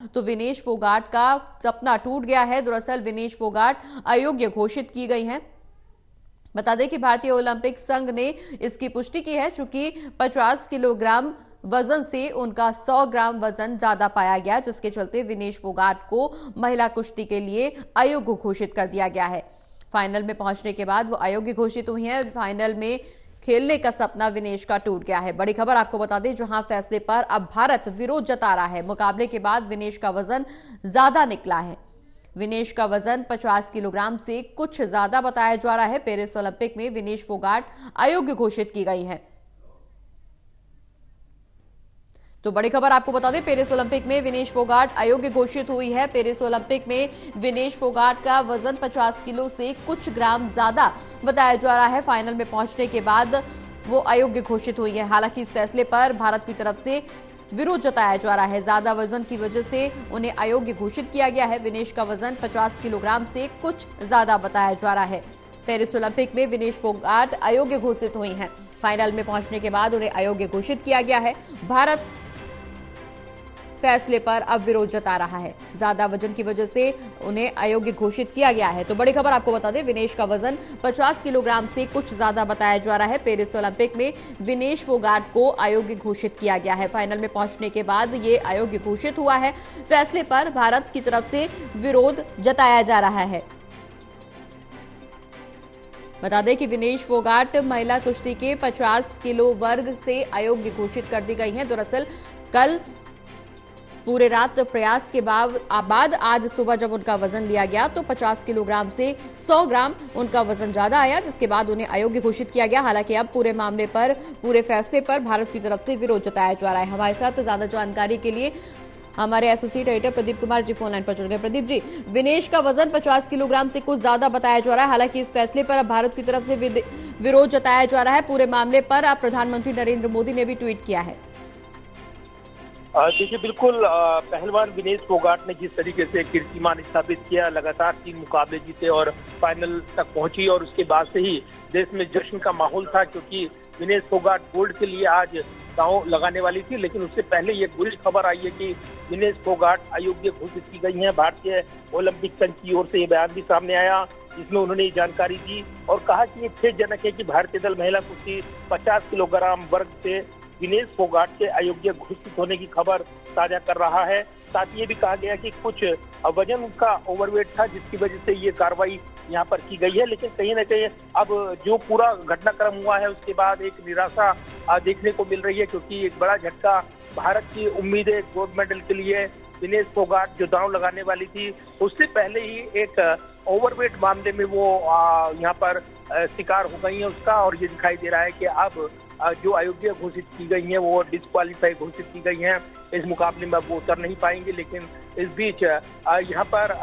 तो विनेश फोगाट का सपना टूट गया है। दरअसल विनेश फोगाट अयोग्य घोषित की गई हैं। बता दें कि भारतीय ओलंपिक संघ ने इसकी पुष्टि की है, चूंकि 50 किलोग्राम वजन से उनका 100 ग्राम वजन ज्यादा पाया गया, जिसके चलते विनेश फोगाट को महिला कुश्ती के लिए अयोग्य घोषित कर दिया गया है। फाइनल में पहुंचने के बाद वो अयोग्य घोषित हुई हैं। फाइनल में खेलने का सपना विनेश का टूट गया है। बड़ी खबर आपको बता दें, जहां फैसले पर अब भारत विरोध जता रहा है। मुकाबले के बाद विनेश का वजन ज्यादा निकला है। विनेश का वजन 50 किलोग्राम से कुछ ज्यादा बताया जा रहा है। पेरिस ओलंपिक में विनेश फोगाट अयोग्य घोषित की गई है। तो बड़ी खबर आपको बता दें, पेरिस ओलंपिक में विनेश फोगाट अयोग्य घोषित हुई है। पेरिस ओलंपिक में विनेश फोगाट का वजन 50 किलो से कुछ ग्राम ज्यादा बताया जा रहा है। फाइनल में पहुंचने के बाद वो अयोग्य घोषित हुई है। हालांकि इस फैसले पर भारत की तरफ से विरोध जताया जा रहा है। ज्यादा वजन की वजह से उन्हें अयोग्य घोषित किया गया है। विनेश का वजन 50 किलोग्राम से कुछ ज्यादा बताया जा रहा है। पेरिस ओलंपिक में विनेश फोगाट अयोग्य घोषित हुई हैं। फाइनल में पहुंचने के बाद उन्हें अयोग्य घोषित किया गया है। भारत फैसले पर अब विरोध जता रहा है। ज्यादा वजन की वजह से उन्हें अयोग्य घोषित किया गया है। तो बड़ी खबर आपको बता दें, विनेश का वजन 50 किलोग्राम से कुछ ज्यादा बताया जा रहा है। पेरिस ओलंपिक में विनेश फोगाट को अयोग्य घोषित किया गया है। फाइनल में पहुंचने के बाद ये अयोग्य घोषित हुआ है। फैसले पर भारत की तरफ से विरोध जताया जा रहा है। बता दें कि विनेश फोगाट महिला कुश्ती के 50 किलो वर्ग से अयोग्य घोषित कर दी गई हैं। दरअसल कल पूरे रात प्रयास के बाद आज सुबह जब उनका वजन लिया गया तो 50 किलोग्राम से 100 ग्राम उनका वजन ज्यादा आया, जिसके बाद उन्हें अयोग्य घोषित किया गया। हालांकि अब पूरे मामले पर, पूरे फैसले पर भारत की तरफ से विरोध जताया जा रहा है। हमारे साथ ज्यादा जानकारी के लिए हमारे associate editor Pradeep Kumar ji phone line पर जुड़ गए। प्रदीप जी, विनेश का वजन 50 किलोग्राम से कुछ ज्यादा बताया जा रहा है। हालांकि इस फैसले पर अब भारत की तरफ से विरोध जताया जा रहा है। पूरे मामले पर अब प्रधानमंत्री नरेंद्र मोदी ने भी ट्वीट किया है। देखिए, बिल्कुल पहलवान विनेश फोगाट ने जिस तरीके से कीर्तिमान स्थापित किया, लगातार 3 मुकाबले जीते और फाइनल तक पहुंची, और उसके बाद से ही देश में जश्न का माहौल था, क्योंकि विनेश फोगाट गोल्ड के लिए आज दांव लगाने वाली थी। लेकिन उससे पहले ये बुरी खबर आई है कि विनेश फोगाट अयोग्य घोषित की गई है। भारतीय ओलंपिक संघ की ओर से ये बयान भी सामने आया, जिसमें उन्होंने ये जानकारी दी और कहा कि ये खेदजनक है कि भारतीय दल महिला कुश्ती 50 किलोग्राम वर्ग से विनेश फोगाट के अयोग्य घोषित होने की खबर साझा कर रहा है। साथ ही ये भी कहा गया कि कुछ वजन उनका ओवरवेट था, जिसकी वजह से ये कार्रवाई यहाँ पर की गई है। लेकिन कहीं न कहीं अब जो पूरा घटनाक्रम हुआ है, उसके बाद एक निराशा देखने को मिल रही है, क्योंकि एक बड़ा झटका भारत की उम्मीदें गोल्ड मेडल के लिए विनेश फोगाट जो दांव लगाने वाली थी, उससे पहले ही एक ओवरवेट मामले में वो यहाँ पर शिकार हो गई है उसका। और ये दिखाई दे रहा है कि अब जो अयोग्य घोषित की गई है वो डिस्क्वालीफाई घोषित की गई हैं। इस मुकाबले में अब वो उतर नहीं पाएंगे। लेकिन इस बीच यहाँ पर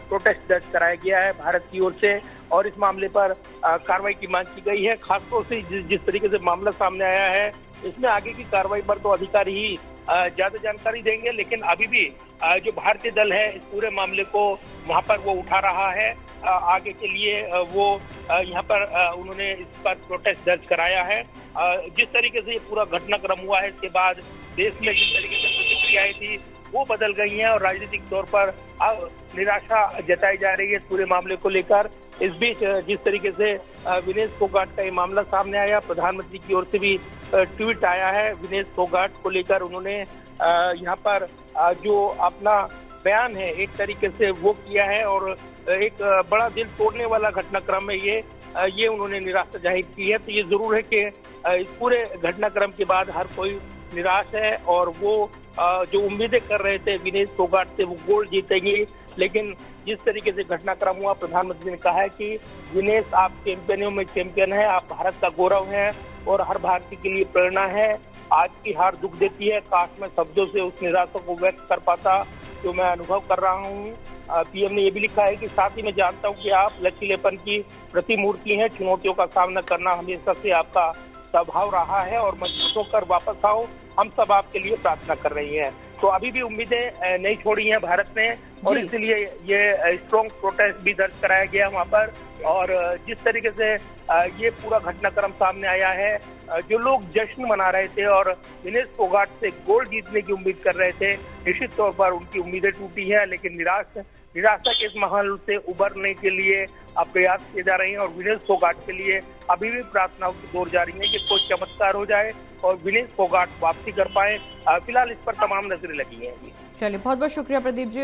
प्रोटेस्ट दर्ज कराया गया है भारत की ओर से, और इस मामले पर कार्रवाई की मांग की गई है। खासतौर से जिस तरीके से मामला सामने आया है, इसमें आगे की कार्रवाई पर तो अधिकारी ही ज्यादा जानकारी देंगे। लेकिन अभी भी जो भारतीय दल है इस पूरे मामले को वहां पर वो उठा रहा है। आगे के लिए वो यहाँ पर उन्होंने इस पर प्रोटेस्ट दर्ज कराया है। जिस तरीके से ये पूरा घटनाक्रम हुआ है, इसके बाद देश में जिस तरीके से प्रतिक्रियाएं थी वो बदल गई हैं और राजनीतिक तौर पर अब निराशा जताई जा रही है इस पूरे मामले को लेकर। इस बीच जिस तरीके से विनेश फोगाट का ये मामला सामने आया, प्रधानमंत्री की ओर से भी ट्वीट आया है विनेश फोगाट को लेकर। उन्होंने यहाँ पर जो अपना बयान है एक तरीके से वो किया है, और एक बड़ा दिल तोड़ने वाला घटनाक्रम है ये उन्होंने निराशा जाहिर की है। तो ये जरूर है कि इस पूरे घटनाक्रम के बाद हर कोई निराश है, और वो जो उम्मीदें कर रहे थे विनेश फोगाट से वो गोल्ड जीतेंगे। लेकिन जिस तरीके से घटनाक्रम हुआ, प्रधानमंत्री ने कहा है कि विनेश आप चैंपियनों में चैंपियन है, आप भारत का गौरव है और हर भारतीय के लिए प्रेरणा है। आज की हार दुख देती है, काश मैं शब्दों से उस निराशा को व्यक्त कर पाता जो मैं अनुभव कर रहा हूँ। पीएम ने ये भी लिखा है कि साथ ही मैं जानता हूँ कि आप लचीलेपन की प्रतिमूर्ति हैं, चुनौतियों का सामना करना हमेशा से आपका स्वभाव रहा है और मजबूत होकर वापस आओ, हम सब आपके लिए प्रार्थना कर रही हैं। तो अभी भी उम्मीदें नहीं छोड़ी हैं भारत ने, और इसलिए ये स्ट्रॉन्ग प्रोटेस्ट भी दर्ज कराया गया वहाँ पर। और जिस तरीके से ये पूरा घटनाक्रम सामने आया है, जो लोग जश्न मना रहे थे और विनेश फोगाट से गोल्ड जीतने की उम्मीद कर रहे थे, निश्चित तौर पर उनकी उम्मीदें टूटी है। लेकिन निराशा के इस माहौल से उबरने के लिए अब प्रयास किए जा रहे हैं और विनेश फोगाट के लिए अभी भी प्रार्थनाओं की दौर जारी है कि कोई चमत्कार हो जाए और विनेश फोगाट वापसी कर पाए। फिलहाल इस पर तमाम नजरें लगी हैं। चलिए, बहुत बहुत शुक्रिया प्रदीप जी।